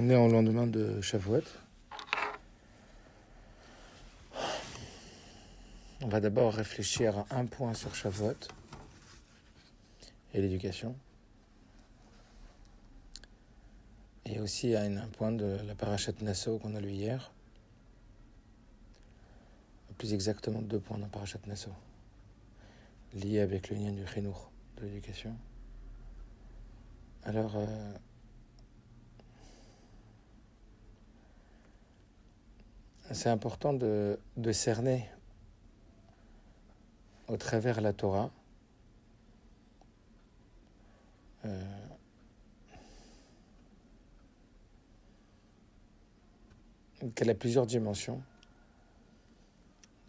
On est au lendemain de Shavuot. On va d'abord réfléchir à un point sur Shavuot et l'éducation. Et aussi à un point de la parashat Nasso qu'on a lu hier. Plus exactement 2 points dans parashat Nasso, liés avec le lien du chinour, de l'éducation. Alors, c'est important de cerner au travers la Torah qu'elle a plusieurs dimensions.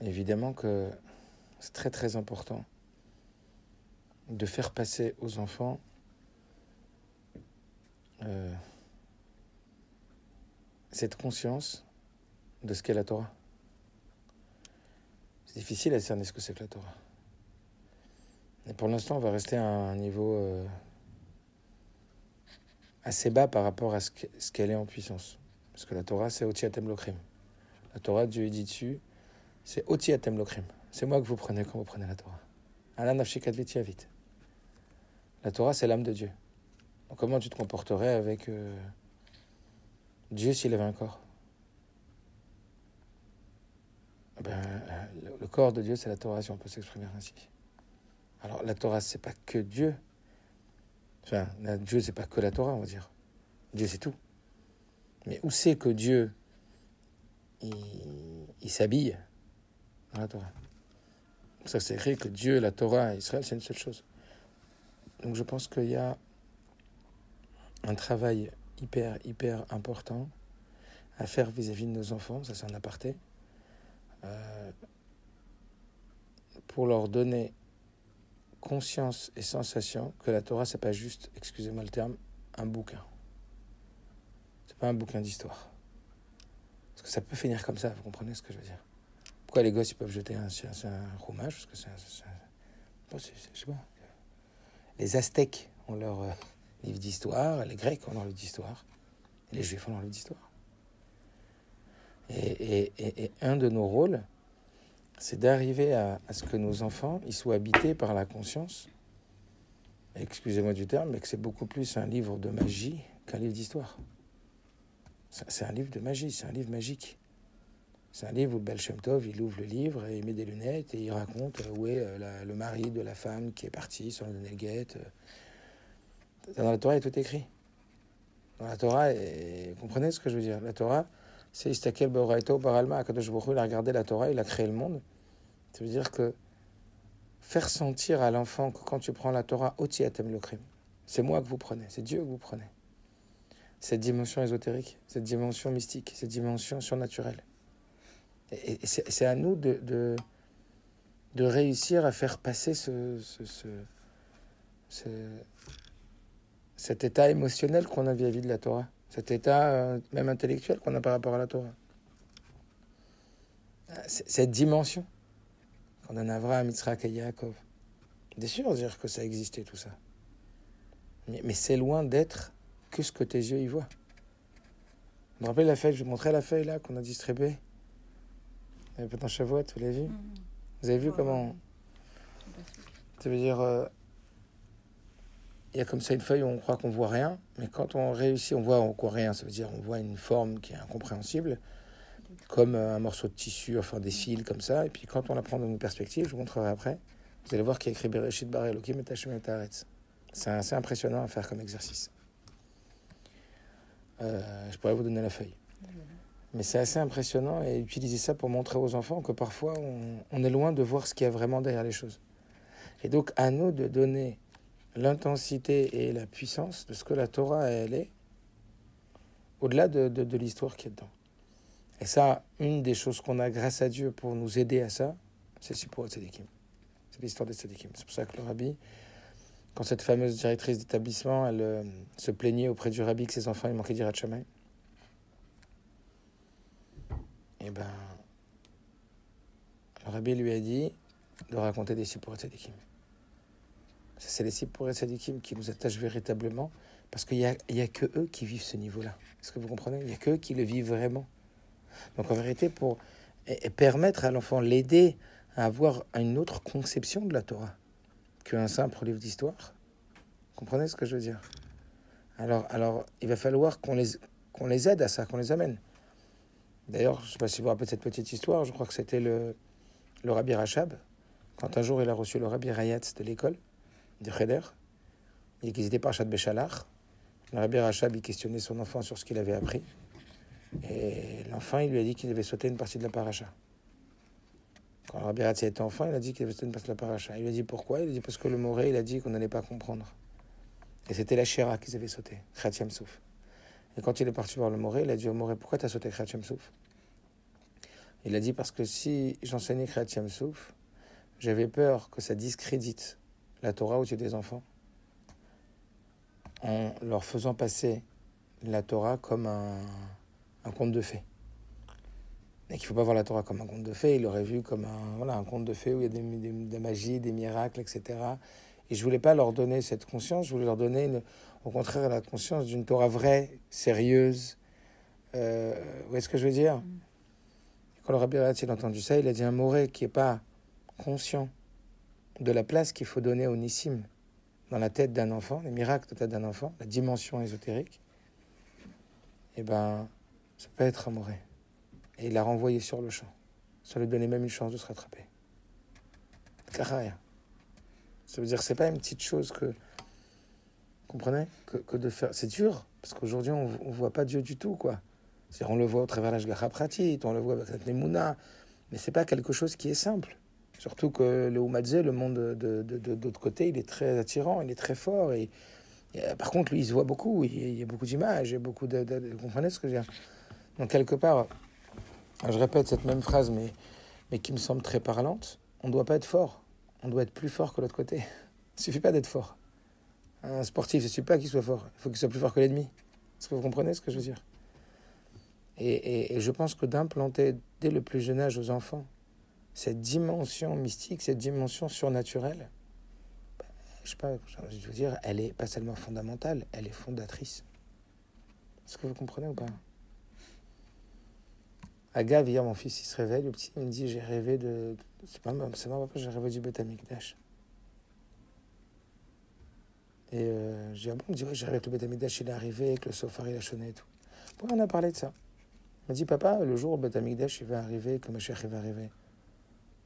Évidemment que c'est très très important de faire passer aux enfants cette conscience de ce qu'est la Torah. C'est difficile à cerner ce que c'est que la Torah. Et pour l'instant, on va rester à un niveau assez bas par rapport à ce qu'elle est en puissance. Parce que la Torah, c'est Oti Atem Lokrim. La Torah, Dieu dit dessus, c'est Oti Atem Lokrim. C'est moi que vous prenez quand vous prenez la Torah. Ala Nafshi Kadvit Yavit. La Torah, c'est l'âme de Dieu. Donc comment tu te comporterais avec Dieu s'il avait un corps? Le corps de Dieu, c'est la Torah, si on peut s'exprimer ainsi. Alors la Torah, c'est pas que Dieu. Enfin, Dieu, c'est pas que la Torah, on va dire. Dieu, c'est tout. Mais où c'est que Dieu, il s'habille dans la Torah? Ça, c'est écrit que Dieu, la Torah et Israël, c'est une seule chose. Donc je pense qu'il y a un travail hyper important à faire vis-à-vis de nos enfants, ça c'est un aparté, pour leur donner conscience et sensation que la Torah, c'est pas juste, excusez-moi le terme, un bouquin. C'est pas un bouquin d'histoire. Parce que ça peut finir comme ça, vous comprenez ce que je veux dire? Pourquoi les gosses ils peuvent jeter un roumage? Parce que je sais pas. Les Aztèques ont leur livre d'histoire, les Grecs ont leur livre d'histoire, et les Juifs ont leur livre d'histoire. Et un de nos rôles, c'est d'arriver à ce que nos enfants ils soient habités par la conscience, excusez-moi du terme, mais que c'est beaucoup plus un livre de magie qu'un livre d'histoire. C'est un livre de magie, c'est un livre magique. C'est un livre où le Baal Shem Tov, il ouvre le livre et il met des lunettes et il raconte où est le mari de la femme qui est partie sur le Nelguet. Dans la Torah, il y a tout écrit. Dans la Torah, vous comprenez ce que je veux dire? La Torah, c'est Istakel Beoraito Baralma, Akadosh Baruch Hu, il a regardé la Torah, il a créé le monde. Ça veut dire que faire sentir à l'enfant que quand tu prends la Torah, Oti Atem Lokrim, c'est moi que vous prenez, c'est Dieu que vous prenez. Cette dimension ésotérique, cette dimension mystique, cette dimension surnaturelle. Et c'est à nous de réussir à faire passer cet état émotionnel qu'on a vis-à-vis de la Torah, cet état même intellectuel qu'on a par rapport à la Torah. Cette dimension qu'on en a Avraham, Yitzhak et Yaakov. Bien sûr, dire que ça existait tout ça. Mais c'est loin d'être que ce que tes yeux y voient. Vous me rappelez la feuille, je vous montrais la feuille là qu'on a distribuée. Pendant Shavuot, vous l'avez vu? Vous avez vu comment? Ça veut dire, il y a comme ça une feuille où on croit qu'on voit rien, mais quand on réussit, on voit rien. Ça veut dire on voit une forme qui est incompréhensible, comme un morceau de tissu, enfin des fils comme ça. Et puis quand on la prend dans une perspective, je vous montrerai après, vous allez voir qu'il y a écrit Bereshit bara Elokim et Hashem et Haaretz. C'est assez impressionnant à faire comme exercice. Je pourrais vous donner la feuille. Mais c'est assez impressionnant et utiliser ça pour montrer aux enfants que parfois on est loin de voir ce qu'il y a vraiment derrière les choses. Et donc à nous de donner l'intensité et la puissance de ce que la Torah elle est, au-delà de l'histoire qui est dedans. Et ça, une des choses qu'on a grâce à Dieu pour nous aider à ça, c'est Sipur Tzadikim. C'est l'histoire des Tzadikim. C'est pour ça que le rabbi, quand cette fameuse directrice d'établissement, elle se plaignait auprès du rabbi que ses enfants ils manquaient d'Yirat Shamayim, et le rabbi lui a dit de raconter des Sipur Tzadikim. C'est les Sipur Tzadikim qui nous attachent véritablement Parce qu'il y a que eux qui vivent ce niveau-là. Est-ce que vous comprenez? Il y a que eux qui le vivent vraiment. Donc en vérité, pour permettre à l'enfant, l'aider à avoir une autre conception de la Torah qu'un simple livre d'histoire. Comprenez ce que je veux dire? Alors, il va falloir qu'on les aide à ça, qu'on les amène. D'ailleurs, je ne sais pas si vous vous rappelez de cette petite histoire, je crois que c'était le Rabbi Rachab, quand un jour il a reçu le Rabbi Rayatz de l'école, de Cheder, et qu'ils étaient parchat Béchalach. Le Rabbi Rachab, il questionnait son enfant sur ce qu'il avait appris. Et l'enfant, il lui a dit qu'il avait sauté une partie de la paracha. Quand le Rabbi Rayatz était enfant, il a dit qu'il avait sauté une partie de la paracha. Il lui a dit pourquoi? Il a dit parce que le Moré, il a dit qu'on n'allait pas comprendre. Et c'était la Shira qu'ils avaient sauté, Kriyat Yam Souf. Et quand il est parti voir le Moré, il a dit au Moré, pourquoi tu as sauté Kriyat Yam Souf? Il a dit parce que si j'enseignais Kriyat Yam Souf, j'avais peur que ça discrédite la Torah aux yeux des enfants en leur faisant passer la Torah comme un conte de fées. Et qu'il ne faut pas voir la Torah comme un conte de fées, il l'aurait vu comme un conte de fées où il y a de la magie, des miracles, etc. Et je ne voulais pas leur donner cette conscience, je voulais leur donner au contraire la conscience d'une Torah vraie, sérieuse. Vous voyez ce que je veux dire? Quand le Rabbi Rayatz a entendu ça, il a dit un Moré qui n'est pas conscient de la place qu'il faut donner au Nissim dans la tête d'un enfant, les miracles de la tête d'un enfant, la dimension ésotérique, eh ben, ça peut être un Moré. Et il l'a renvoyé sur le champ. Ça lui donnait même une chance de se rattraper. Caraya. Ça veut dire que c'est pas une petite chose que, comprenez, que de faire. C'est dur, parce qu'aujourd'hui, on voit pas Dieu du tout, quoi. C'est-à-dire, on le voit au travers de l'Ashgacha Pratit, on le voit avec cette Nemouna, mais c'est pas quelque chose qui est simple. Surtout que le Umadze, le monde d'autre côté, il est très attirant, il est très fort. Et par contre, lui, il se voit beaucoup, il y a beaucoup d'images, il y a beaucoup vous comprenez ce que je veux dire? Donc, quelque part, je répète cette même phrase, mais qui me semble très parlante, on ne doit pas être fort. On doit être plus fort que l'autre côté. Il ne suffit pas d'être fort. Un sportif, il ne suffit pas qu'il soit fort. Il faut qu'il soit plus fort que l'ennemi. Est-ce que vous comprenez ce que je veux dire? Et je pense que d'implanter dès le plus jeune âge aux enfants cette dimension mystique, cette dimension surnaturelle, je sais pas, je veux dire, elle est pas seulement fondamentale, elle est fondatrice. Est-ce que vous comprenez ou pas? Agav, hier, mon fils, il se réveille, le petit, il me dit, j'ai rêvé de... C'est marrant, papa, j'ai rêvé du Beth Amikdash. Et je dis, ah bon? Il me dit, ouais, j'ai rêvé que le Beth Amikdash, il est arrivé, que le Sofar, il a sonné et tout. Pourquoi on a parlé de ça? Il m'a dit, papa, le jour où le Beth Amikdash, il va arriver, que Mashiach, il va arriver,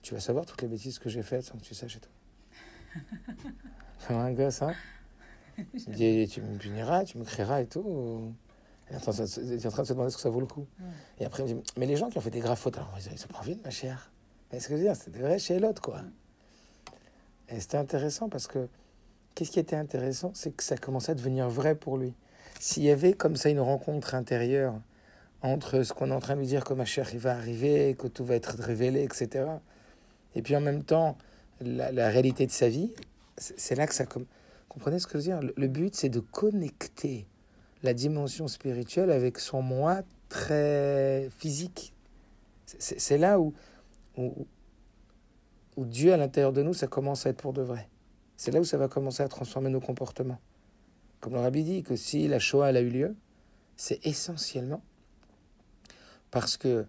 tu vas savoir toutes les bêtises que j'ai faites sans que tu saches et tout. Comme un gosse, hein? Il dit, tu me puniras, tu me crieras et tout. Il est en train de se demander ce que ça vaut le coup. Et après, il me dit, mais les gens qui ont fait des graves fautes, alors ils ont pas envie de ma chère. Mais ce que je veux dire, c'était vrai chez l'autre, quoi. Et c'était intéressant parce que, qu'est-ce qui était intéressant? C'est que ça commençait à devenir vrai pour lui. S'il y avait comme ça une rencontre intérieure entre ce qu'on est en train de lui dire que ma chère, il va arriver, que tout va être révélé, etc. Et puis en même temps, la réalité de sa vie, c'est là que ça... Comprenez ce que je veux dire? Le but, c'est de connecter la dimension spirituelle avec son moi très physique. C'est là où Dieu, à l'intérieur de nous, ça commence à être pour de vrai. C'est là où ça va commencer à transformer nos comportements. Comme le Rabbi dit, que si la Shoah elle a eu lieu, c'est essentiellement parce que,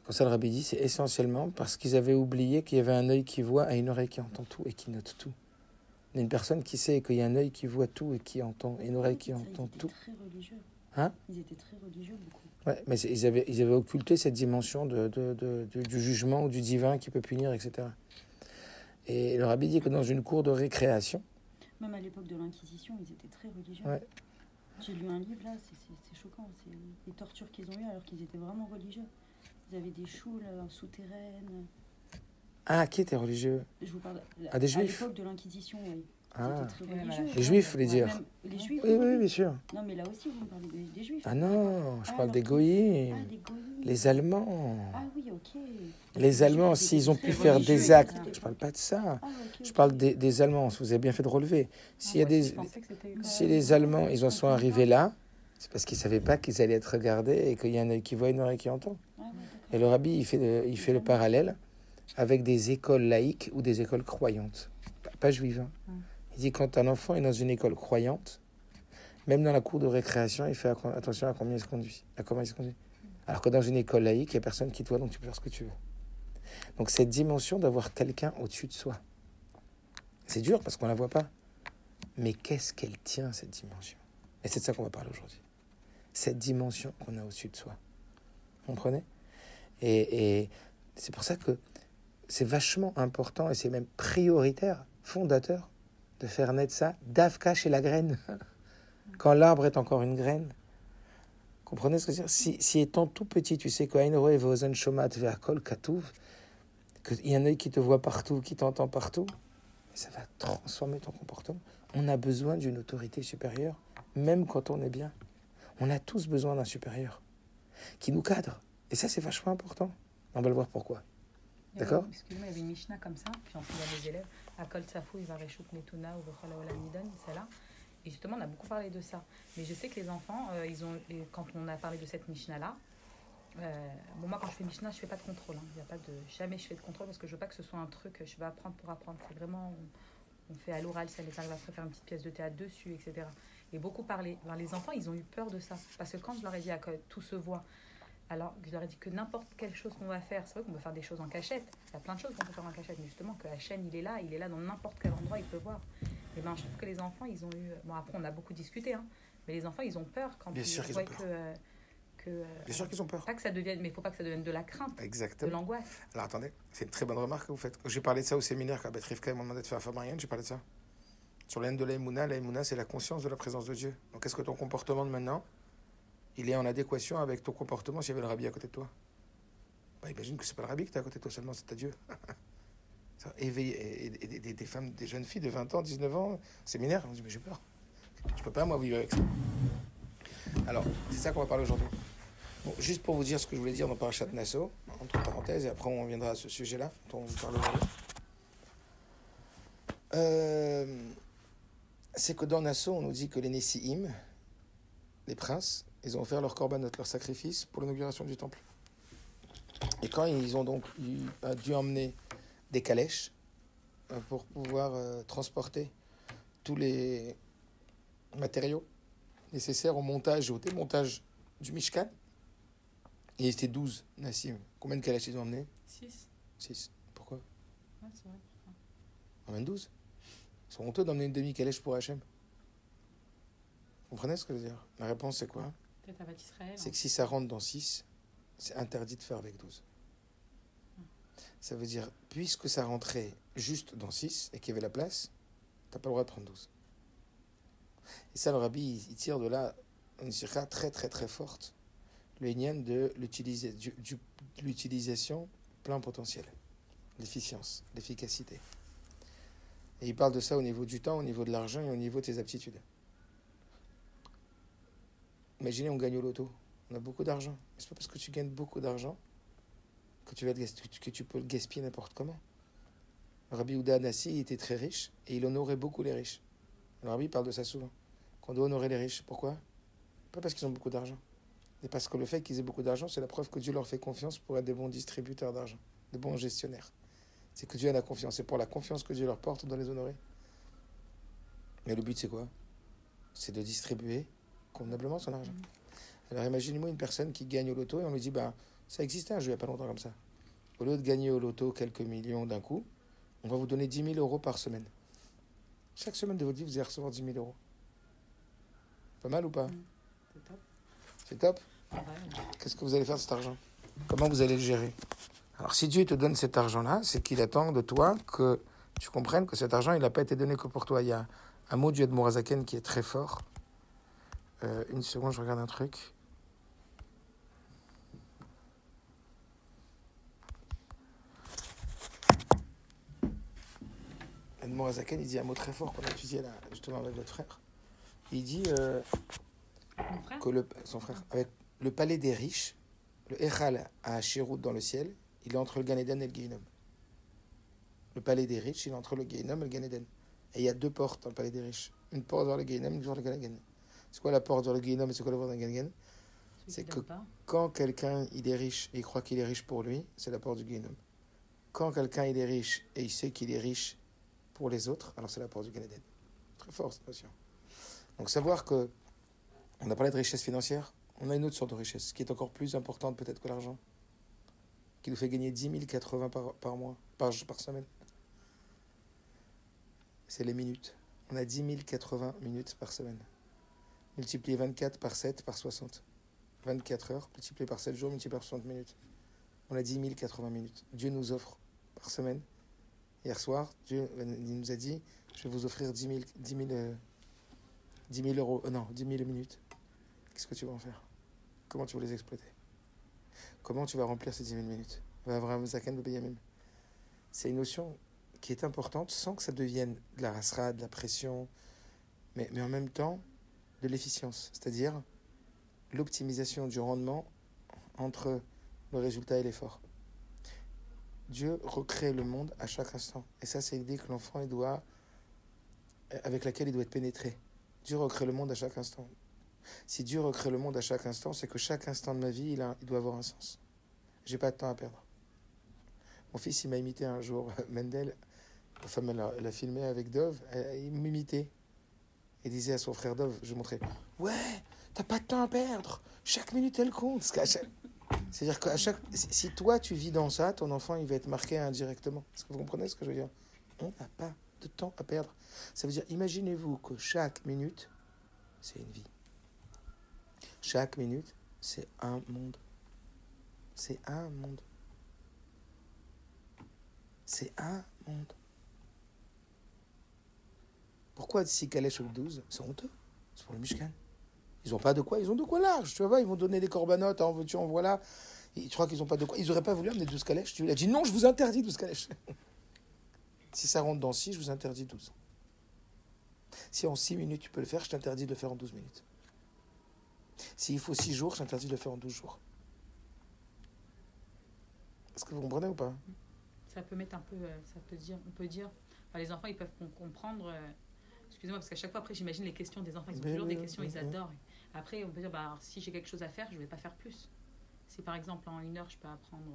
comme ça le Rabbi dit, c'est essentiellement parce qu'ils avaient oublié qu'il y avait un œil qui voit et une oreille qui entend tout et qui note tout. Il y a une personne qui sait qu'il y a un œil qui voit tout et qui entend, et une oreille qui entend tout. Ils étaient très religieux. Hein? Ils étaient très religieux, beaucoup. Ouais, mais ils avaient occulté cette dimension du jugement ou du divin qui peut punir, etc. Et le Rabbi dit que dans une cour de récréation... Même à l'époque de l'Inquisition, ils étaient très religieux. Ouais. J'ai lu un livre, là, c'est choquant. C'est les tortures qu'ils ont eues alors qu'ils étaient vraiment religieux. Ils avaient des choules souterraines... Ah, qui était religieux? Je vous parle des Juifs. À l'époque de l'Inquisition, oui. Ah. Très religieux. Les Juifs, vous voulez dire? Même les Juifs. Oui, bien sûr. Non, mais là aussi, vous me parlez des Juifs. Ah non, je parle des Goïms. Des Goïms. Les Allemands. Ah oui, ok. Les Allemands, s'ils ont pu faire des actes... Je parle pas de ça. Okay. Je parle des Allemands. Vous avez bien fait de relever. Si les Allemands, ils en sont arrivés là, c'est parce qu'ils ne savaient pas qu'ils allaient être regardés et qu'il y a un œil qui voit et une oreille qui entend. Et le Rabbi, il fait le parallèle avec des écoles laïques ou des écoles croyantes, pas juives. Il dit quand un enfant est dans une école croyante, Même dans la cour de récréation, il fait attention à combien il se conduit, à comment il se conduit. Alors que dans une école laïque, il n'y a personne qui te voit, donc tu peux faire ce que tu veux. Donc cette dimension d'avoir quelqu'un au-dessus de soi, c'est dur parce qu'on ne la voit pas. Mais qu'est-ce qu'elle tient, cette dimension? Et c'est de ça qu'on va parler aujourd'hui. Cette dimension qu'on a au-dessus de soi. Vous comprenez? Et c'est pour ça que c'est vachement important et c'est même prioritaire, fondateur, de faire naître ça d'Avka chez la graine. Quand l'arbre est encore une graine. Comprenez ce que je veux dire? Si étant tout petit, tu sais qu'il y a un œil qui te voit partout, qui t'entend partout, ça va transformer ton comportement. On a besoin d'une autorité supérieure, même quand on est bien. On a tous besoin d'un supérieur qui nous cadre. Et ça, c'est vachement important. On va le voir pourquoi. D'accord? Excuse-moi, il y avait une Mishnah comme ça, puis j'enseigne à mes élèves. Akol Tsafou, il va Reshut Netuna, ou Bechol Haolam Nidon, celle-là. Et justement, on a beaucoup parlé de ça. Mais je sais que les enfants, quand on a parlé de cette Mishnah-là, moi, quand je fais Mishnah, je ne fais pas de contrôle. Il y a pas de, jamais je fais de contrôle parce que je ne veux pas que ce soit un truc que je vais apprendre pour apprendre. C'est vraiment, on fait à l'oral, ça les arrive après faire une petite pièce de théâtre dessus, etc. Et beaucoup parler. Alors, les enfants, ils ont eu peur de ça. Parce que quand je leur ai dit que tout se voit, alors je leur ai dit que n'importe quelle chose qu'on va faire, c'est vrai qu'on peut faire des choses en cachette. Il y a plein de choses qu'on peut faire en cachette, mais justement que Hachem, il est là dans n'importe quel endroit, il peut voir. Et ben, je trouve que les enfants, ils ont eu... Bon, après, on a beaucoup discuté, hein, mais les enfants, ils ont peur quand Bien ils sûr qu'ils voient ont peur. Bien sûr qu'ils ont peur. Pas que ça devienne, mais il ne faut pas que ça devienne de la crainte, Exactement. de l'angoisse. Alors attendez, c'est une très bonne remarque que vous faites. J'ai parlé de ça au séminaire quand Rivka m'a demandé de faire un Fabrienne, j'ai parlé de ça. Sur l'aine de l'Aïmouna, c'est la conscience de la présence de Dieu. Donc est-ce que ton comportement de maintenant, il est en adéquation avec ton comportement s'il y avait le rabbi à côté de toi? Bah, imagine que c'est pas le rabbi que tu as à côté de toi seulement, c'est ta Dieu. Ça, éveiller des femmes, des jeunes filles de 20 ans, 19 ans, séminaire, on dit mais j'ai peur. Je peux pas moi vivre avec ça. Alors, c'est ça qu'on va parler aujourd'hui. Bon, juste pour vous dire ce que je voulais dire dans Parashat Nasso, entre parenthèses, et après on viendra à ce sujet-là, dont on parle aujourd'hui. C'est que dans Nasso, on nous dit que les Nessi'im, les princes, ils ont offert leur korbanot, leur sacrifice, pour l'inauguration du temple. Et quand ils ont donc dû emmener des calèches pour pouvoir transporter tous les matériaux nécessaires au montage et au démontage du Mishkan, il était 12 Nassim. Combien de calèches ils ont emmené? 6. Pourquoi? Ouais, c'est vrai. Emmène 12. Ils sont honteux d'emmener une demi-calèche pour Hachem. Vous comprenez ce que je veux dire? La réponse, c'est quoi? Peut-être à Beth Israël. C'est que si ça rentre dans 6, c'est interdit de faire avec 12. Ça veut dire, puisque ça rentrait juste dans 6 et qu'il y avait la place, t'as pas le droit de prendre 12. Et ça, le rabbi, il tire de là une sirka très très très forte, le lien de l'utilisation plein potentiel, l'efficience, l'efficacité. Et il parle de ça au niveau du temps, au niveau de l'argent et au niveau de tes aptitudes. Imaginez, on gagne au loto, on a beaucoup d'argent. Mais c'est pas parce que tu gagnes beaucoup d'argent que tu peux le gaspiller n'importe comment. Rabbi Houda Anassi était très riche et il honorait beaucoup les riches. Le Rabbi parle de ça souvent, qu'on doit honorer les riches. Pourquoi? Pas parce qu'ils ont beaucoup d'argent, mais parce que le fait qu'ils aient beaucoup d'argent, c'est la preuve que Dieu leur fait confiance pour être des bons distributeurs d'argent, des bons gestionnaires. C'est que Dieu a la confiance. C'est pour la confiance que Dieu leur porte, on doit les honorer. Mais le but, c'est quoi? C'est de distribuer convenablement son argent. Alors imaginez-moi une personne qui gagne au loto et on lui dit, ça existait un jeu il n'y a pas longtemps comme ça. Au lieu de gagner au loto quelques millions d'un coup, on va vous donner 10 000 euros par semaine. Chaque semaine de votre vie, vous allez recevoir 10 000 euros. Pas mal ou pas? C'est top. C'est top? Ah ouais. Qu'est-ce que vous allez faire de cet argent? Comment vous allez le gérer? Alors si Dieu te donne cet argent-là, c'est qu'il attend de toi que tu comprennes que cet argent, il n'a pas été donné que pour toi. Il y a un mot du Admor Hazaken qui est très fort. Une seconde, je regarde un truc. Admor Hazaken, il dit un mot très fort qu'on a étudié là, justement avec votre frère. Il dit Mon frère? que son frère, avec le palais des riches, le Echal à Shirut dans le ciel, il est entre le Gan Eden et le Gehinnom. Le palais des riches, il est entre le Gehinnom et le Gan Eden. Et il y a 2 portes dans le palais des riches. Une porte vers le Gehinnom, une vers le Gan Eden. C'est quoi la porte vers le Gehinnom et c'est quoi la porte vers le Gan Eden? C'est que quand quelqu'un il est riche et il croit qu'il est riche pour lui, c'est la porte du Gehinnom. Quand quelqu'un il est riche et il sait qu'il est riche pour les autres, alors c'est la porte du Gan Eden. Très fort cette notion. Donc savoir que On a parlé de richesse financière. On a une autre sorte de richesse qui est encore plus importante peut-être que l'argent, qui nous fait gagner 10 080 par mois, par semaine. C'est les minutes. On a 10 080 minutes par semaine. Multiplié 24 par 7 par 60. 24 heures, multiplié par 7 jours, multiplié par 60 minutes. On a 10 080 minutes. Dieu nous offre par semaine. Hier soir, Dieu nous a dit, je vais vous offrir 10 000 euros. Non, 10 000 minutes. Qu'est-ce que tu vas en faire? Comment tu vas les exploiter? Comment tu vas remplir ces 10 000 minutes? C'est une notion qui est importante sans que ça devienne de la rasra, de la pression, mais en même temps de l'efficience, c'est-à-dire l'optimisation du rendement entre le résultat et l'effort. Dieu recrée le monde à chaque instant. Et ça, c'est l'idée que l'enfant avec laquelle il doit être pénétré. Dieu recrée le monde à chaque instant. Si Dieu recrée le monde à chaque instant, c'est que chaque instant de ma vie, il doit avoir un sens. J'ai pas de temps à perdre. Mon fils, il m'a imité un jour. Mendel, la femme, elle a filmé avec Dove. Il m'imitait. Il disait à son frère Dove, je montrais, ouais, t'as pas de temps à perdre. Chaque minute, elle compte. C'est-à-dire que si toi, tu vis dans ça, ton enfant, il va être marqué indirectement. Est-ce que vous comprenez ce que je veux dire? On n'a pas de temps à perdre. Ça veut dire, imaginez-vous que chaque minute, c'est une vie. Chaque minute, c'est un monde. C'est un monde. C'est un monde. Pourquoi 6 calèches ou 12? C'est honteux. C'est pour le Mishkan. Ils n'ont pas de quoi, ils ont de quoi large. Tu vois, ils vont donner des corbanotes, en veux-tu, en voilà. Tu crois qu'ils n'ont pas de quoi? Ils n'auraient pas voulu amener 12 calèches. Tu lui as dit non, je vous interdis 12 calèches. Si ça rentre dans 6, je vous interdis 12. Si en 6 minutes tu peux le faire, je t'interdis de le faire en 12 minutes. S'il faut 6 jours, je t'interdis de le faire en 12 jours. Est-ce que vous comprenez ou pas? Ça peut mettre un peu, on peut dire, enfin, les enfants ils peuvent comprendre, excusez-moi parce qu'à chaque fois après j'imagine les questions des enfants, ils ont toujours des questions, ils adorent. Après on peut dire, alors, si j'ai quelque chose à faire, je ne vais pas faire plus. Si par exemple en 1 heure je peux apprendre,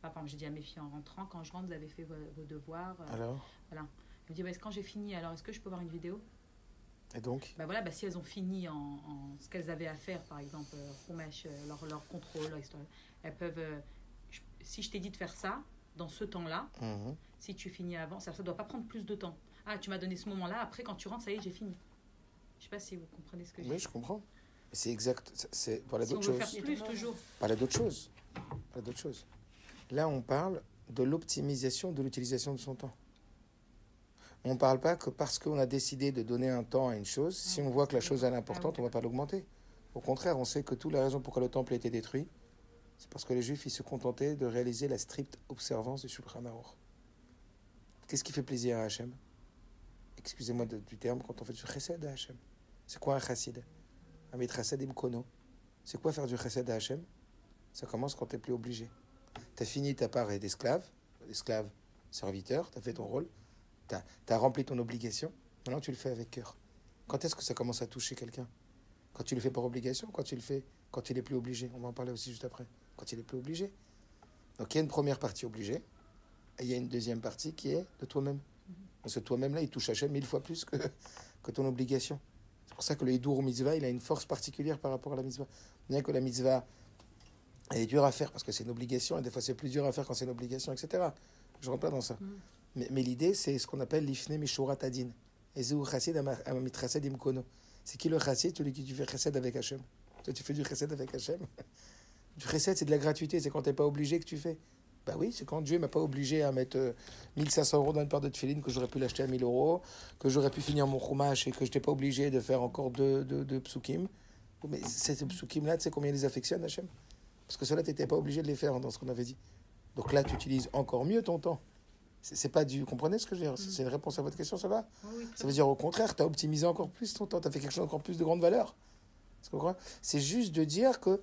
par exemple j'ai dit à mes filles en rentrant, quand je rentre vous avez fait vos devoirs. Alors voilà. Elle me dit, quand j'ai fini, alors est-ce que je peux voir une vidéo? Et donc voilà, si elles ont fini en ce qu'elles avaient à faire, par exemple, leur contrôle, leur histoire, elles peuvent, si je t'ai dit de faire ça, dans ce temps-là, si tu finis avant, ça ne doit pas prendre plus de temps. Ah, tu m'as donné ce moment-là, après quand tu rentres, ça y est, j'ai fini. Je ne sais pas si vous comprenez ce que je dis. Oui, je comprends. C'est exact, c'est parler si d'autre chose. Faire plus, toujours. Parler d'autre chose. Là, on parle de l'optimisation de l'utilisation de son temps. On ne parle pas que parce qu'on a décidé de donner un temps à une chose, si on voit que la chose est importante, on ne va pas l'augmenter. Au contraire, on sait que toute la raison pour laquelle le temple a été détruit, c'est parce que les Juifs, ils se contentaient de réaliser la stricte observance du Shulchan Aruch. Qu'est-ce qui fait plaisir à Hachem? Excusez-moi du terme, quand on fait du chesed à Hachem. C'est quoi un chassid? Un mit chassid im kono. C'est quoi faire du chesed à Hachem? Ça commence quand tu n'es plus obligé. Tu as fini ta part d'esclave, serviteur, tu as fait ton rôle, tu as rempli ton obligation, maintenant tu le fais avec cœur. Quand est-ce que ça commence à toucher quelqu'un? Quand tu le fais par obligation, quand tu le fais quand il n'est plus obligé? On va en parler aussi juste après. Quand il n'est plus obligé. Donc il y a une première partie obligée, et il y a une deuxième partie qui est de toi-même. Parce que toi-même là, il touche Hachem 1000 fois plus que ton obligation. C'est pour ça que le Hidour Mitzvah, il a une force particulière par rapport à la Mitzvah. Bien que la Mitzvah, elle est dure à faire parce que c'est une obligation, et des fois c'est plus dur à faire quand c'est une obligation, etc. Je ne rentre pas dans ça. Mais l'idée, c'est ce qu'on appelle l'ifne mishurat adin. Et zéou chassid amit chassid im kono. C'est qui le chassid? Celui qui fait chassid avec Hachem. Toi, tu fais du chassid avec Hachem. Du chassid, c'est de la gratuité, c'est quand tu n'es pas obligé que tu fais. Bah oui, c'est quand Dieu ne m'a pas obligé à mettre 1500 euros dans une paire de tefilines, que j'aurais pu l'acheter à 1000 euros, que j'aurais pu finir mon chumash et que je n'étais pas obligé de faire encore deux psukim. Mais ces psukim-là, tu sais combien ils les affectionnent, Hachem? Parce que cela, tu n'étais pas obligé de les faire dans ce qu'on avait dit. Donc là, tu utilises encore mieux ton temps. C'est pas du... Vous comprenez ce que je veux dire? C'est une réponse à votre question, ça va? Oui, ça veut dire au contraire, tu as optimisé encore plus ton temps, tu as fait quelque chose d'encore plus de grande valeur. C'est juste de dire que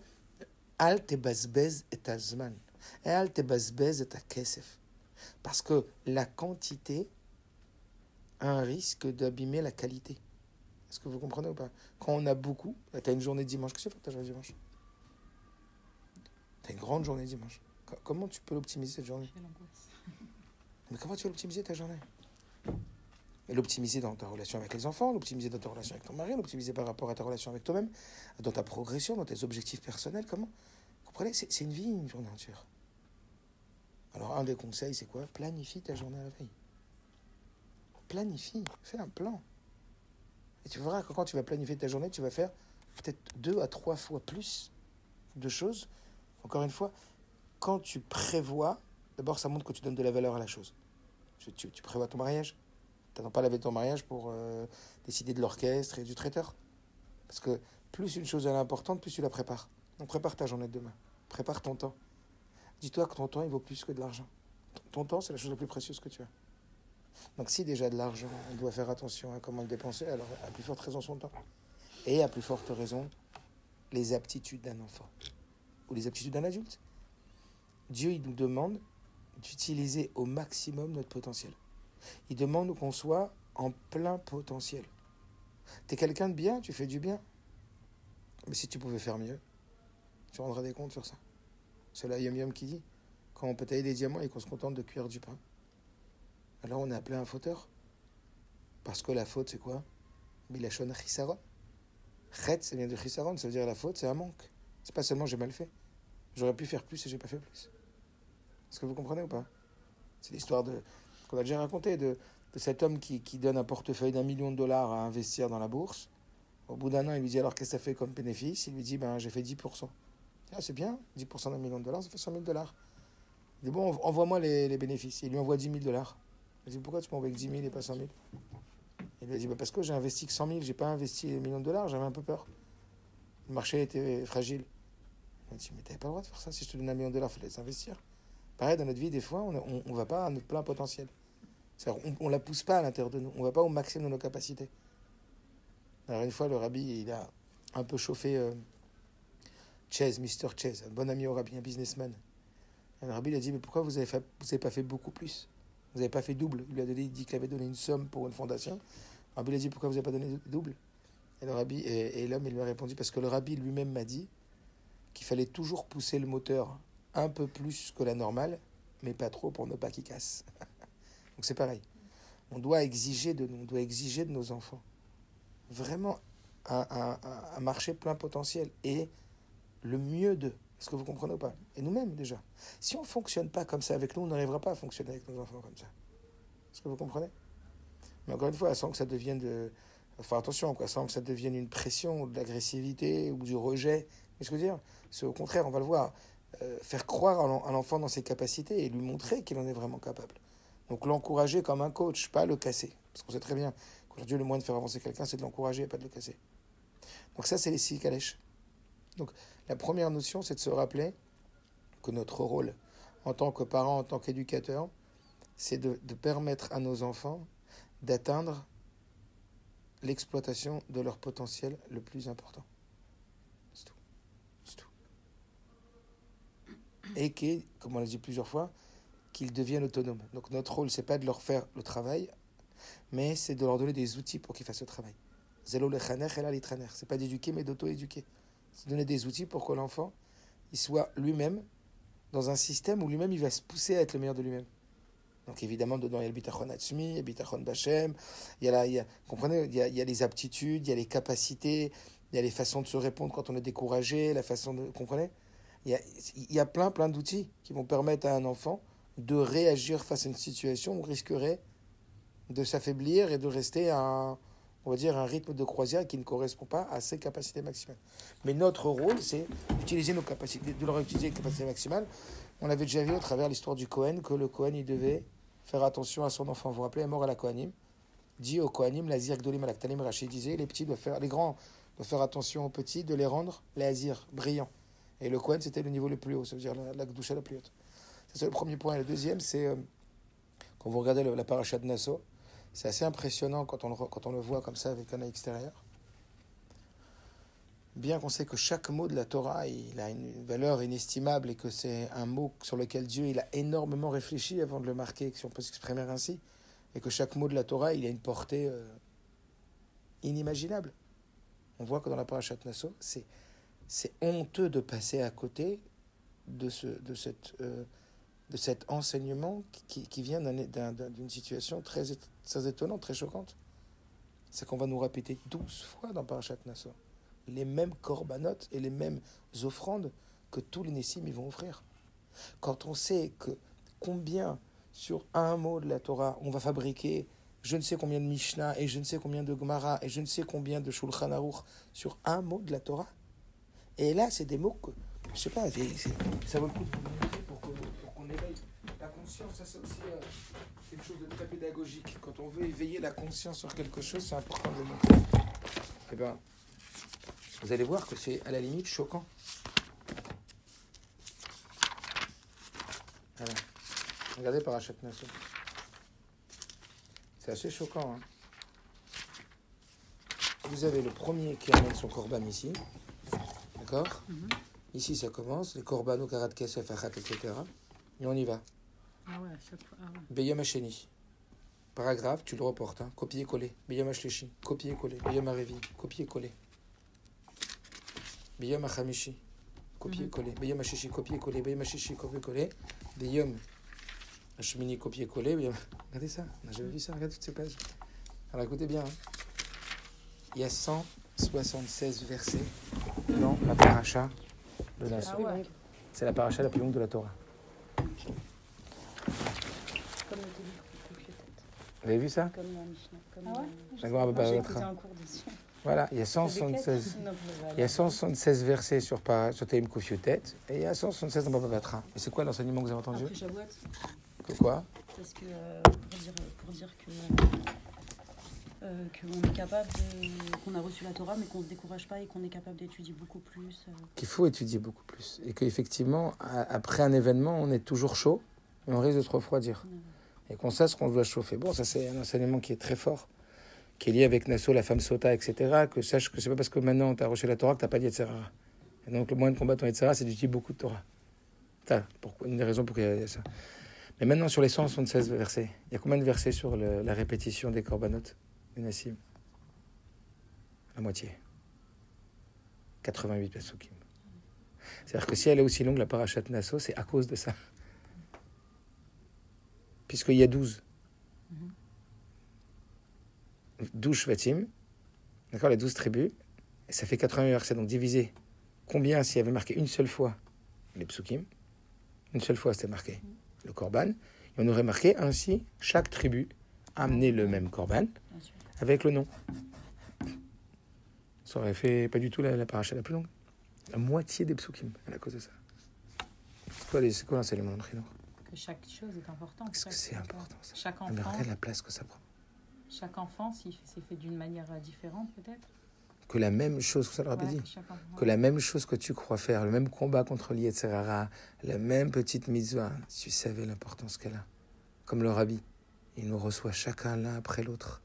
Al tebazbez et azman. Et al tebazbez et kesef. Parce que la quantité a un risque d'abîmer la qualité. Est-ce que vous comprenez ou pas? Quand on a beaucoup, tu as une journée dimanche. Qu'est-ce que tu fais ta journée dimanche? Tu as une grande journée dimanche. Comment tu peux l'optimiser cette journée? J'ai l'angoisse. Mais comment tu vas l'optimiser ta journée? Mais l'optimiser dans ta relation avec les enfants, l'optimiser dans ta relation avec ton mari, l'optimiser par rapport à ta relation avec toi-même, dans ta progression, dans tes objectifs personnels, comment? Vous comprenez? C'est une vie, une journée entière. Alors, un des conseils, c'est quoi? Planifie ta journée à la veille. Planifie, fais un plan. Et tu verras que quand tu vas planifier ta journée, tu vas faire peut-être 2 à 3 fois plus de choses. Encore une fois, quand tu prévois, d'abord, ça montre que tu donnes de la valeur à la chose. Tu prévois ton mariage. Tu n'attends pas la veille de ton mariage pour décider de l'orchestre et du traiteur. Parce que plus une chose est importante, plus tu la prépares. Donc prépare ta journée de demain. Prépare ton temps. Dis-toi que ton temps, il vaut plus que de l'argent. Ton temps, c'est la chose la plus précieuse que tu as. Donc si déjà de l'argent, on doit faire attention à comment le dépenser, alors à plus forte raison son temps. Et à plus forte raison, les aptitudes d'un enfant. Ou les aptitudes d'un adulte. Dieu, il nous demande d'utiliser au maximum notre potentiel. Il demande qu'on soit en plein potentiel. T'es quelqu'un de bien, tu fais du bien. Mais si tu pouvais faire mieux, tu rendras des comptes sur ça. C'est là Yom Yom qui dit, quand on peut tailler des diamants et qu'on se contente de cuire du pain, alors on est appelé un fauteur. Parce que la faute, c'est quoi? Milachon chisaron. Chet, ça vient de chisaron, ça veut dire la faute, c'est un manque. C'est pas seulement j'ai mal fait. J'aurais pu faire plus et j'ai pas fait plus. Est-ce que vous comprenez ou pas? C'est l'histoire qu'on a déjà racontée de cet homme qui donne un portefeuille d'1 million de dollars à investir dans la bourse. Au bout d'un an, il lui dit alors qu'est-ce que ça fait comme bénéfice? Il lui dit j'ai fait 10%. Ah, c'est bien, 10% d'1 million de dollars, ça fait 100 000 dollars. Il dit bon, envoie-moi les bénéfices. Il lui envoie 10 000 dollars. Il dit pourquoi tu m'envoies avec 10 000 et pas 100 000? Il lui a dit parce que j'ai investi que 100 000, j'ai pas investi les millions de dollars, j'avais un peu peur. Le marché était fragile. Il m'a dit mais t'avais pas le droit de faire ça, si je te donne 1 million de dollars, il fallait les investir. Pareil, dans notre vie, des fois, on va pas à notre plein potentiel. On la pousse pas à l'intérieur de nous. On va pas au maximum de nos capacités. Alors une fois, le rabbi, il a un peu chauffé Chase, Mr. Chase, un bon ami au rabbi, un businessman. Et le rabbi, il a dit, mais pourquoi vous avez pas fait beaucoup plus? Vous n'avez pas fait double. Il lui a dit qu'il avait donné une somme pour une fondation. Le rabbi, il a dit, pourquoi vous n'avez pas donné double? Et le rabbi, et l'homme, il lui a répondu, parce que le rabbi lui-même m'a dit qu'il fallait toujours pousser le moteur un peu plus que la normale, mais pas trop pour ne pas qu'il casse. Donc c'est pareil. On doit exiger de nous, on doit exiger de nos enfants vraiment un marché plein potentiel et le mieux d'eux. Est-ce que vous comprenez ou pas? Et nous-mêmes déjà. Si on ne fonctionne pas comme ça avec nous, on n'arrivera pas à fonctionner avec nos enfants comme ça. Est-ce que vous comprenez? Mais encore une fois, sans que ça devienne enfin attention, sans que ça devienne une pression, ou de l'agressivité ou du rejet. Qu'est-ce que je veux dire? C'est au contraire, on va le voir. Faire croire à l'enfant dans ses capacités et lui montrer qu'il en est vraiment capable. Donc l'encourager comme un coach, pas le casser. Parce qu'on sait très bien qu'aujourd'hui, le moyen de faire avancer quelqu'un, c'est de l'encourager et pas de le casser. Donc ça, c'est les 6 calèches. Donc la première notion, c'est de se rappeler que notre rôle en tant que parent, en tant qu'éducateur, c'est de permettre à nos enfants d'atteindre l'exploitation de leur potentiel le plus important. C'est tout. C'est tout. Et comme on l'a dit plusieurs fois, qu'ils deviennent autonomes. Donc notre rôle, c'est pas de leur faire le travail, mais c'est de leur donner des outils pour qu'ils fassent le travail. Zélo le chaner et la litraner. C'est pas d'éduquer, mais d'auto-éduquer. C'est de donner des outils pour que l'enfant, il soit lui-même dans un système où lui-même, il va se pousser à être le meilleur de lui-même. Donc évidemment, dedans, il y a le bitachon atzmi, il y a le bitachon bachem, comprenez, il y a les aptitudes, il y a les capacités, il y a les façons de se répondre quand on est découragé, la façon de... Comprenez? Il y a plein d'outils qui vont permettre à un enfant de réagir face à une situation où on risquerait de s'affaiblir et de rester à on va dire, un rythme de croisière qui ne correspond pas à ses capacités maximales. Mais notre rôle, c'est d'utiliser nos capacités, de leur utiliser les capacités maximales. On avait déjà vu au travers l'histoire du Kohen que le Kohen, il devait faire attention à son enfant. Vous vous rappelez, mort à la Kohanim, dit au Kohanim, l'azir gdolim alaktalim, Rachid disait, les grands doivent faire attention aux petits, de les rendre l'azir, brillants. Et le Kohen, c'était le niveau le plus haut, ça veut dire la gdoucha la plus haute. C'est le premier point. Et le deuxième, c'est quand vous regardez la paracha de Nassau, c'est assez impressionnant quand on le voit comme ça avec un œil extérieur. Bien qu'on sait que chaque mot de la Torah, il a une valeur inestimable et que c'est un mot sur lequel Dieu il a énormément réfléchi avant de le marquer, si on peut s'exprimer ainsi, et que chaque mot de la Torah, il a une portée inimaginable. On voit que dans la paracha de Nassau, c'est honteux de passer à côté de cet enseignement qui vient d'une situation très, très étonnante, très choquante, c'est qu'on va nous répéter 12 fois dans Parashat Nassau les mêmes corbanotes et les mêmes offrandes que tous les Nessim ils vont offrir. Quand on sait que combien sur un mot de la Torah on va fabriquer je ne sais combien de Mishnah et je ne sais combien de Gemara et je ne sais combien de Shulchan Aruch sur un mot de la Torah. Et là, c'est des mots que, je sais pas, ça vaut le coup de communiquer pour qu'on éveille la conscience. Ça, c'est aussi quelque chose de très pédagogique. Quand on veut éveiller la conscience sur quelque chose, c'est important de le montrer. Eh bien, vous allez voir que c'est à la limite choquant. Voilà. Regardez Parashat Nassau. C'est assez choquant. Hein. Vous avez le premier qui amène son korban ici. D'accord. Ici, ça commence. Les korban, karat kesef, achat, etc. Et on y va. Ah ouais, à chaque fois. Ah ouais. Beyom Hasheni. Paragraphe, tu le reportes. Hein. Copier-coller. Beyom Hashleshi. Copier-coller. Beyom Harevi. Copier-coller. Beyom Hachamishi. Copier-coller. Beyom Hashishi. Copier-coller. Beyom Hashishi. Copier-coller. Beyom Hashmini. Copier-coller. Regardez ça. On n'a jamais vu ça. Regardez toutes ces pages. Alors écoutez bien. Hein. Il y a 176 versets dans la paracha de Nassau. Ah ouais. C'est la paracha la plus longue de la Torah. Comme le début de Vous avez vu ça? comme la Mishnah. Comme Ah ouais. D'accord, Moi, j'ai Batra. écouté un cours dessus. Voilà, il y a 176, il y a 176 versets sur Taïm Koufiotet et il y a 176 dans Baba Batra. Et c'est quoi l'enseignement que vous avez entendu? Après Shavuot, Que quoi? parce que pour dire que qu'on est capable qu'on a reçu la Torah, mais qu'on ne se décourage pas et qu'on est capable d'étudier beaucoup plus. Qu'il faut étudier beaucoup plus. Et qu'effectivement, après un événement, on est toujours chaud et on risque de se refroidir. Et qu'on sache qu'on doit chauffer. Bon, ça c'est un enseignement qui est très fort, qui est lié avec Nassau, la femme sota, etc. Que sache que c'est pas parce que maintenant tu as reçu la Torah que tu n'as pas dit etc. Et donc le moyen de combattre ton etc., c'est d'étudier beaucoup de Torah. C'est une des raisons pour qu'il y a ça. Mais maintenant, sur les 176 versets, il y a combien de versets sur la répétition des corbanotes, des Nassim? La moitié. 88 pasukim. C'est-à-dire que si elle est aussi longue, la parachat Nassau, c'est à cause de ça. Puisqu'il y a 12 Shvatim, d'accord, les 12 tribus, et ça fait 88 versets, donc divisé. Combien s'il y avait marqué une seule fois les psukim? Une seule fois c'était marqué le korban, et on aurait marqué ainsi chaque tribu a amené le même korban avec le nom. Ça aurait fait pas du tout la paracha la plus longue. La moitié des psukim à cause de ça. C'est quoi l'enseignement de Chinour? Que chaque chose est importante. Parce que c'est important ça. Chaque Mais enfant, regarde la place que ça prend. chaque enfant, si c'est fait d'une manière différente, peut-être. Que la même chose, ça leur avait dit, que la même chose que tu crois faire, le même combat contre l'Yetzerara, la même petite mitzvah, si tu savais l'importance qu'elle a. Comme le rabbi, il nous reçoit chacun l'un après l'autre.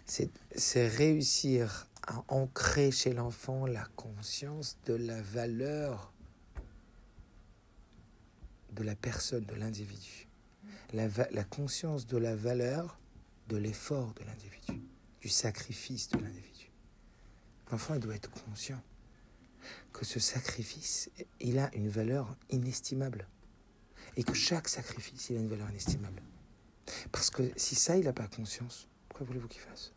C'est réussir à ancrer chez l'enfant la conscience de la valeur de la personne, de l'individu. La conscience de la valeur de l'effort de l'individu, du sacrifice de l'individu. L'enfant, il doit être conscient que ce sacrifice, il a une valeur inestimable. Et que chaque sacrifice, il a une valeur inestimable. Parce que si ça, il n'a pas conscience, pourquoi voulez-vous qu'il fasse?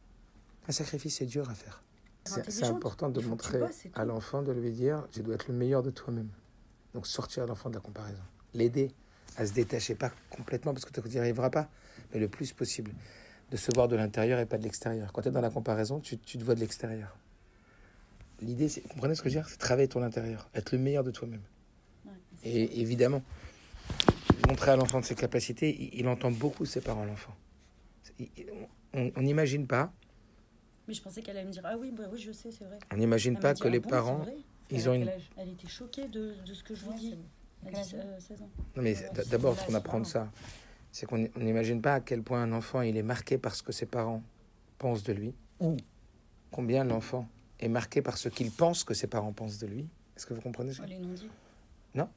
Un sacrifice, c'est dur à faire. C'est important de montrer à l'enfant, de lui dire, tu dois être le meilleur de toi-même. Donc sortir l'enfant de la comparaison. L'aider à se détacher, pas complètement, parce que tu n'y arriveras pas, mais le plus possible. De se voir de l'intérieur et pas de l'extérieur. Quand tu es dans la comparaison, tu te vois de l'extérieur. L'idée, c'est, comprenez ce que je veux dire? C'est travailler ton intérieur, être le meilleur de toi-même. Ouais, et évidemment, montrer à l'enfant de ses capacités, il entend beaucoup ses parents, l'enfant. On n'imagine pas. Mais je pensais qu'elle allait me dire, ah oui, bah oui, je sais, c'est vrai. On n'imagine pas que les parents, ils ont une... Elle était choquée de ce que je vous dis. Elle a 16 ans. Non mais d'abord, ce qu'on apprend de ça, c'est qu'on n'imagine pas à quel point un enfant, il est marqué par ce que ses parents pensent de lui, ou combien l'enfant est marqué par ce qu'il pense que ses parents pensent de lui. Est-ce que vous comprenez ça? Les non-dits. Non.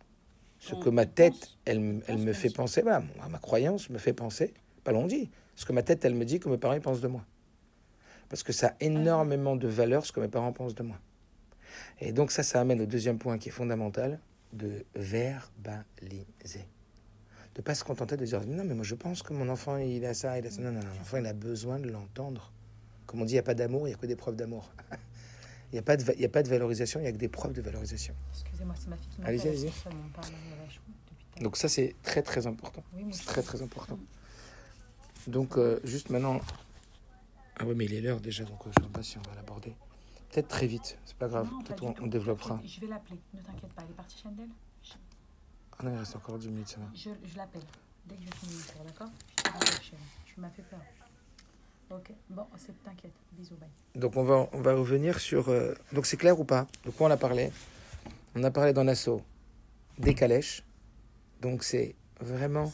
Ce que ma tête, elle me fait penser, voilà, ma croyance me fait penser, pas l'on dit, ce que ma tête, elle me dit que mes parents ils pensent de moi. Parce que ça a énormément de valeur, ce que mes parents pensent de moi. Et donc ça amène au deuxième point qui est fondamental, de verbaliser. De ne pas se contenter de dire non, mais moi je pense que mon enfant il a ça, il a ça. Non, l'enfant il a besoin de l'entendre. Comme on dit, il n'y a pas d'amour, il n'y a que des preuves d'amour. Il n'y a pas de valorisation, il n'y a que des preuves de valorisation. Excusez-moi, c'est ma fille qui m'a Allez-y. depuis tout à l'heure. Donc ça c'est très très important. Oui, C'est très important. Donc juste maintenant. Ah ouais, mais il est l'heure déjà, donc je ne sais pas si on va l'aborder. Peut-être très vite, c'est pas grave. Non, Peut-être pas du on tout. développera. Je vais l'appeler, ne t'inquiète pas. Elle est partie Chandel. Ah non, il reste encore 10 minutes, ça va. Je l'appelle. Dès que je finis le cours, d'accord? Je te rappelle, chérie. Tu m'as fait peur. Ok, bon, t'inquiète. Bisous, bye. Donc on va revenir sur... Donc c'est clair ou pas? De quoi on a parlé? On a parlé dans l'assaut des calèches. Donc c'est vraiment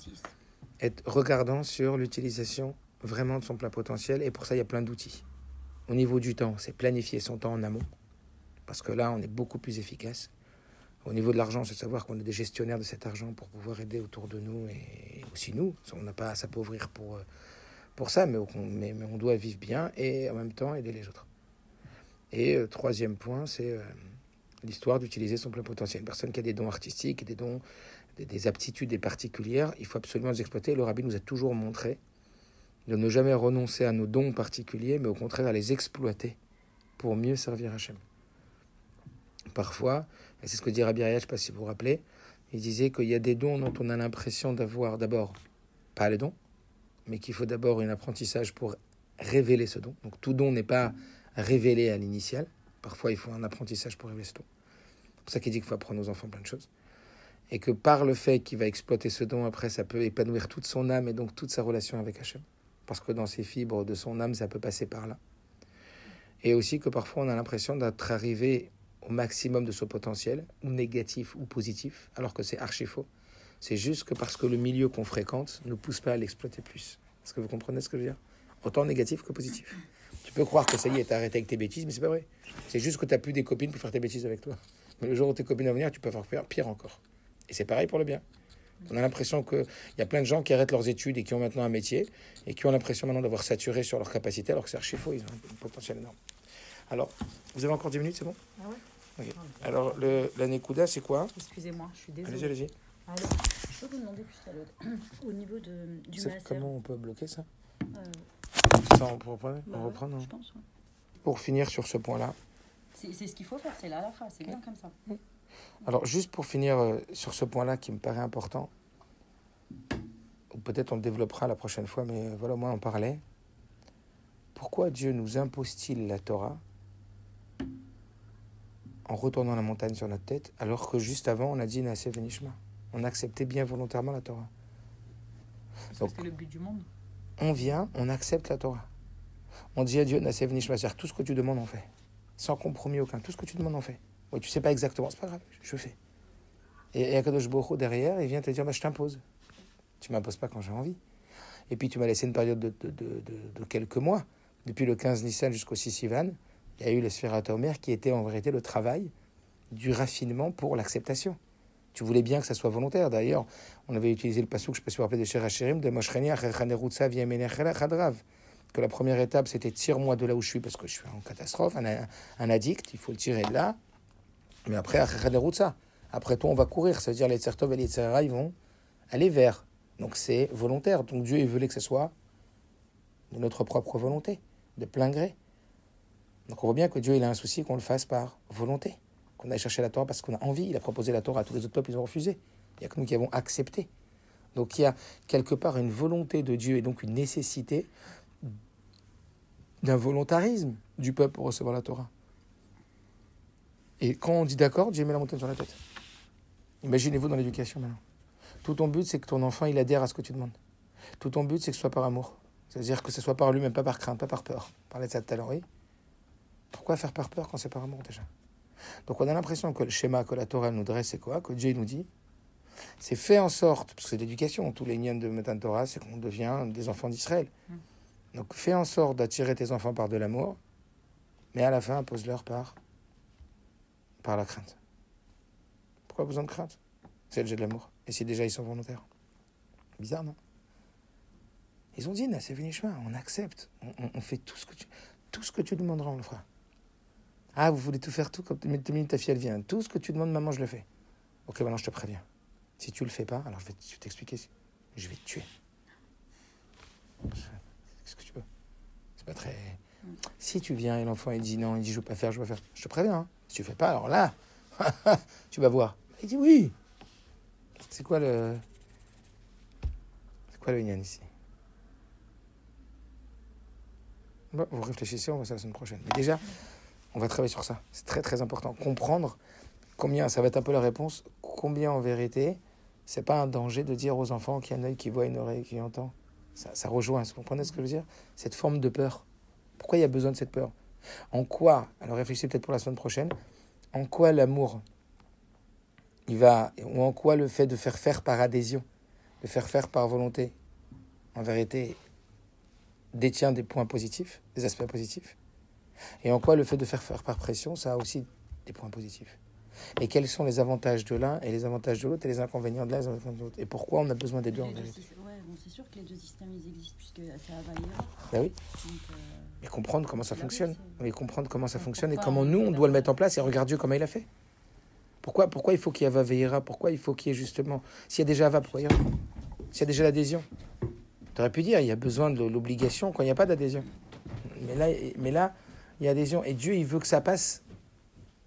être regardant sur l'utilisation vraiment de son plein potentiel. Et pour ça, il y a plein d'outils. Au niveau du temps, c'est planifier son temps en amont. Parce que là, on est beaucoup plus efficace. Au niveau de l'argent, c'est de savoir qu'on est des gestionnaires de cet argent pour pouvoir aider autour de nous et aussi nous. On n'a pas à s'appauvrir pour ça, mais on doit vivre bien et en même temps aider les autres. Et troisième point, c'est l'histoire d'utiliser son plein potentiel. Une personne qui a des dons artistiques, des dons, des aptitudes particulières, il faut absolument les exploiter. Le rabbi nous a toujours montré de ne jamais renoncer à nos dons particuliers, mais au contraire à les exploiter pour mieux servir Hachem. Parfois, et c'est ce que dit Rabbi Ariel, je ne sais pas si vous vous rappelez, il disait qu'il y a des dons dont on a l'impression d'avoir d'abord pas les dons, mais qu'il faut d'abord un apprentissage pour révéler ce don. Donc tout don n'est pas révélé à l'initial. Parfois, il faut un apprentissage pour révéler ce don. C'est pour ça qu'il dit qu'il faut apprendre aux enfants plein de choses. Et que par le fait qu'il va exploiter ce don, après, ça peut épanouir toute son âme et donc toute sa relation avec Hachem. Parce que dans ses fibres de son âme, ça peut passer par là. Et aussi que parfois, on a l'impression d'être arrivé au maximum de son potentiel, ou négatif ou positif, alors que c'est archi faux. C'est juste que parce que le milieu qu'on fréquente ne pousse pas à l'exploiter plus. Est-ce que vous comprenez ce que je veux dire? Autant négatif que positif. Tu peux croire que ça y est, t'as arrêté avec tes bêtises, mais c'est pas vrai. C'est juste que t'as plus des copines pour faire tes bêtises avec toi. Mais le jour où tes copines vont venir, tu peux faire pire encore. Et c'est pareil pour le bien. On a l'impression qu'il y a plein de gens qui arrêtent leurs études et qui ont maintenant un métier et qui ont l'impression maintenant d'avoir saturé sur leur capacité, alors que c'est archi faux, ils ont un potentiel énorme. Alors, vous avez encore 10 minutes, c'est bon? Ah ouais? Okay. Alors, la Nekuda, c'est quoi? Excusez-moi, je suis désolée. Allez-y. Alors, je peux vous demander plus à l'autre. Au niveau du master. Comment on peut bloquer ça? Ça, on peut reprendre, je pense, ouais. Pour finir sur ce point-là. C'est ce qu'il faut faire, c'est là à la fin, c'est bien comme ça. Alors, juste pour finir sur ce point-là qui me paraît important, ou peut-être on le développera la prochaine fois, mais voilà, moi, on parlait. Pourquoi Dieu nous impose-t-il la Torah en retournant la montagne sur notre tête, alors que juste avant, on a dit Naaseh Venishma. On acceptait bien volontairement la Torah. Donc, c'est le but du monde. On vient, on accepte la Torah. On dit à Dieu Naaseh Venishma, c'est-à-dire tout ce que tu demandes, on fait. Sans compromis aucun. Tout ce que tu demandes, on fait. Oui, tu sais pas exactement, c'est pas grave, je fais. Et Akadosh Baruch Hu derrière, il vient te dire, je t'impose. Tu m'imposes pas quand j'ai envie. Et puis tu m'as laissé une période de quelques mois. Depuis le 15 Nissan jusqu'au 6 Sivan, il y a eu le Sfirat Omer qui était en vérité le travail du raffinement pour l'acceptation. Tu voulais bien que ça soit volontaire. D'ailleurs, on avait utilisé le passouk, je ne sais pas si vous vous rappelez de Shir HaShirim, de Moshcheni Acherchanerutza Viemenechela Chadrav. Que la première étape, c'était tire-moi de là où je suis parce que je suis en catastrophe, un addict, il faut le tirer de là. Mais après, Acherchanerutza. Après toi, on va courir. Ça veut dire les Tzertov et les Tzerara, ils vont aller vers. Donc c'est volontaire. Donc Dieu, il voulait que ce soit de notre propre volonté, de plein gré. Donc on voit bien que Dieu, il a un souci qu'on le fasse par volonté. Qu'on aille chercher la Torah parce qu'on a envie. Il a proposé la Torah à tous les autres peuples, ils ont refusé. Il n'y a que nous qui avons accepté. Donc il y a quelque part une volonté de Dieu et donc une nécessité d'un volontarisme du peuple pour recevoir la Torah. Et quand on dit d'accord, Dieu met la montagne sur la tête. Imaginez-vous dans l'éducation maintenant. Tout ton but, c'est que ton enfant, il adhère à ce que tu demandes. Tout ton but, c'est que ce soit par amour. C'est-à-dire que ce soit par lui-même, pas par crainte, pas par peur. On parlait de ça tout à l'heure, oui. Pourquoi faire par peur quand c'est par amour déjà? Donc on a l'impression que le schéma que la Torah nous dresse, c'est quoi? Que Dieu nous dit, c'est fait en sorte, parce que c'est l'éducation, tous les niens de Matan Torah, c'est qu'on devient des enfants d'Israël. Donc fais en sorte d'attirer tes enfants par de l'amour, mais à la fin, impose-leur par la crainte. Pourquoi besoin de crainte? C'est le jeu de l'amour. Et si déjà ils sont volontaires. Bizarre, non? Ils ont dit, c'est fini chemin, on accepte. On fait tout ce que tu demanderas, on le fera. Ah, vous voulez tout faire tout, comme ta fille, elle vient. Tout ce que tu demandes, maman, je le fais. Ok, maintenant je te préviens. Si tu le fais pas, alors je vais t'expliquer je vais te tuer. Qu'est-ce que tu veux? C'est pas très... Si tu viens et l'enfant il dit non, il dit je veux pas faire, je te préviens. Hein. Si tu fais pas, alors là, tu vas voir. Il dit oui. C'est quoi le lien ici? Bon, vous réfléchissez, on va ça la semaine prochaine. Mais déjà, on va travailler sur ça. C'est très très important. Comprendre combien, ça va être un peu la réponse, combien en vérité, c'est pas un danger de dire aux enfants qu'il y a un œil qui voit, une oreille qui entend. Ça rejoint, vous comprenez ce que je veux dire? Cette forme de peur. Pourquoi il y a besoin de cette peur? En quoi, alors réfléchissez peut-être pour la semaine prochaine, en quoi l'amour, ou en quoi le fait de faire faire par adhésion, de faire faire par volonté, en vérité, détient des points positifs, des aspects positifs, et en quoi le fait de faire faire par pression, ça a aussi des points positifs. Et quels sont les avantages de l'un et les avantages de l'autre et les inconvénients de l'un et les inconvénients de l'autre. Et pourquoi on a besoin des deux en vérité. C'est sûr que les deux systèmes ils existent puisque c'est Avaïra. Ben oui. Donc, Mais comprendre comment ça fonctionne. Mais comprendre comment ça fonctionne et Pourquoi comment nous on doit le mettre en place et regarde Dieu comment il a fait. Pourquoi il faut qu'il y ait Ava Veira? Pourquoi il faut qu'il y ait justement... S'il y a déjà Ava, pourquoi il y a... S'il y a déjà l'adhésion. Tu aurais pu dire il y a besoin de l'obligation quand il n'y a pas d'adhésion. Mais là, il y a adhésion. Et Dieu, il veut que ça passe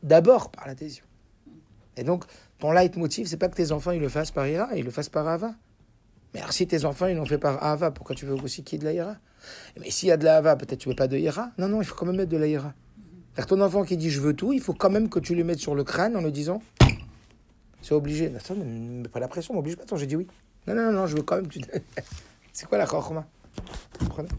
d'abord par l'adhésion. Et donc, ton leitmotiv, c'est pas que tes enfants ils le fassent par ira, ils le fassent par Ava. Mais alors, si tes enfants ils l'ont fait par Ava, pourquoi tu veux aussi qu'il y ait de la ira? Mais s'il y a de la Ava, peut-être tu veux pas de ira. Non, il faut quand même mettre de la ira. Car ton enfant qui dit je veux tout, il faut quand même que tu lui mettes sur le crâne en lui disant c'est obligé. Attends, ne mets pas la pression, m'oblige pas. Attends, j'ai dit oui. Non, je veux quand même que tu... C'est quoi la chorma? Vous comprenez?